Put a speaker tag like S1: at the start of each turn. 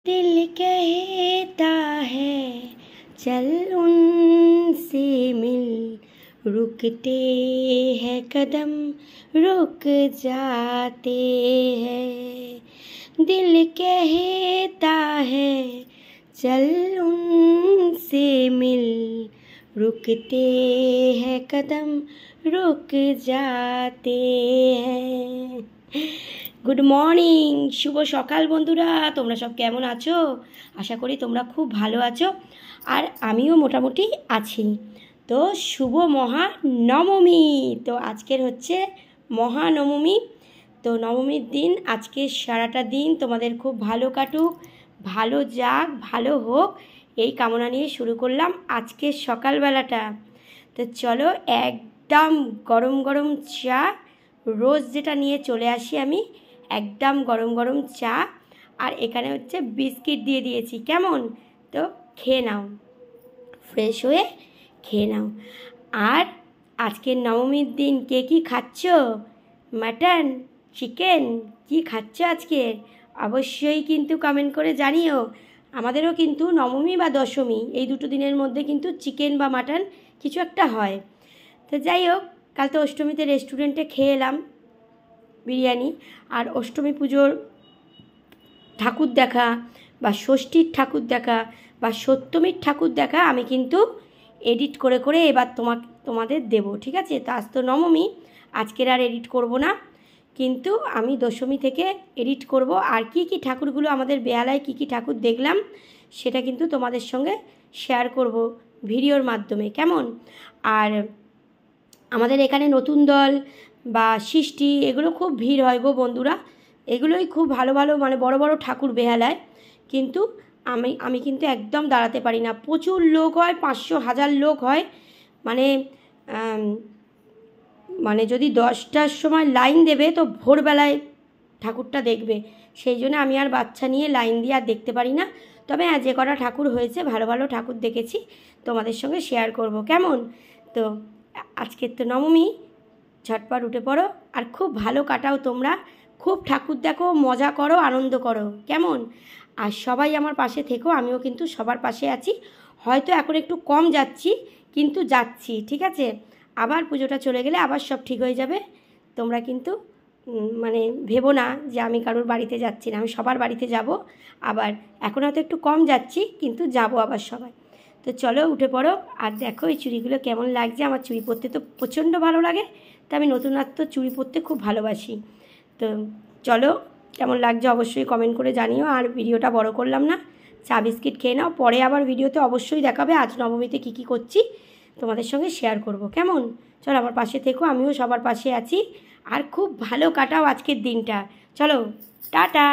S1: दिल कहता है चल उनसे मिल, रुकते हैं कदम रुक जाते हैं। दिल कहता है चल उनसे मिल, रुकते हैं कदम रुक जाते हैं। गुड मर्निंग, शुभ सकाल बंधुरा, তোমরা সব কেমন আছো? আশা করি তোমরা খুব ভালো আছো আর আমিও মোটামুটি আছি। তো শুভ মহানবমী। তো আজকের হচ্ছে মহানবমী। তো নবমীর দিন আজকে সারাটা দিন তোমাদের খুব ভালো কাটুক, ভালো যাক, ভালো হোক, এই কামনা নিয়ে শুরু করলাম আজকের সকালবেলাটা। তো চলো একদম গরম গরম চা, রোজ যেটা নিয়ে চলে আসি আমি, একদম গরম গরম চা, আর এখানে হচ্ছে বিস্কিট দিয়ে দিয়েছি। কেমন? তো খেয়ে নাও, ফ্রেশ হয়ে খেয়ে নাও। আর আজকের নবমীর দিন কে কী খাচ্ছ? মাটন, চিকেন, কি খাচ্ছ আজকের? অবশ্যই কিন্তু কমেন্ট করে জানিও। আমাদেরও কিন্তু নবমী বা দশমী এই দুটো দিনের মধ্যে কিন্তু চিকেন বা মাটন কিছু একটা হয়। তো যাই হোক, কাল তো অষ্টমীতে রেস্টুরেন্টে খেয়ে এলাম বিরিয়ানি। আর অষ্টমী পুজোর ঠাকুর দেখা বা ষষ্ঠীর ঠাকুর দেখা বা সপ্তমীর ঠাকুর দেখা আমি কিন্তু এডিট করে করে এবার তোমাদের দেব, ঠিক আছে? তো আজ তো নবমী, আজকের আর এডিট করব না, কিন্তু আমি দশমী থেকে এডিট করব। আর কি কি ঠাকুরগুলো আমাদের বেহালায় কি কি ঠাকুর দেখলাম সেটা কিন্তু তোমাদের সঙ্গে শেয়ার করব ভিডিওর মাধ্যমে। কেমন? আর আমাদের এখানে নতুন দল বা সৃষ্টি এগুলো খুব ভিড় হয় গো বন্ধুরা, এগুলোই খুব ভালো ভালো মানে বড় বড় ঠাকুর বেহালায়, কিন্তু আমি কিন্তু একদম দাঁড়াতে পারি না। প্রচুর লোক হয়, 500-1000 লোক হয়। মানে যদি 10টার সময় লাইন দেবে তো ভোরবেলায় ঠাকুরটা দেখবে, সেই জন্য আমি আর বাচ্চা নিয়ে লাইন দিয়ে আর দেখতে পারি না। তবে যে কটা ঠাকুর হয়েছে, ভালো ভালো ঠাকুর দেখেছি, তোমাদের সঙ্গে শেয়ার করব। কেমন? তো আজকের তো নবমী, ঝটপট উঠে পড়ো আর খুব ভালো কাটাও তোমরা, খুব ঠাকুর দেখো, মজা করো, আনন্দ করো। কেমন? আর সবাই আমার পাশে থেকো, আমিও কিন্তু সবার পাশে আছি। হয়তো এখন একটু কম যাচ্ছি, কিন্তু যাচ্ছি, ঠিক আছে? আবার পুজোটা চলে গেলে আবার সব ঠিক হয়ে যাবে। তোমরা কিন্তু মানে ভেবো না যে আমি কারোর বাড়িতে যাচ্ছি না, আমি সবার বাড়িতে যাব। আবার এখন হয়তো একটু কম যাচ্ছি, কিন্তু যাব আবার সবাই। তো চলো উঠে পড়ো। আর দেখো এই চুড়িগুলো কেমন লাগছে। আমার চুড়ি পরতে তো প্রচণ্ড ভালো লাগে, তো আমি নতুনত্ব চুড়ি পরতে খুব ভালোবাসি। তো চলো, কেমন লাগছে অবশ্যই কমেন্ট করে জানিও। আর ভিডিওটা বড় করলাম না, চা বিস্কিট খেয়ে নাও, পরে আবার ভিডিওতে অবশ্যই দেখাবে আজ নবমীতে কী কী করছি তোমাদের সঙ্গে শেয়ার করব। কেমন? চলো আমার পাশে থেকো, আমিও সবার পাশে আছি। আর খুব ভালো কাটাও আজকের দিনটা। চলো, টাটা।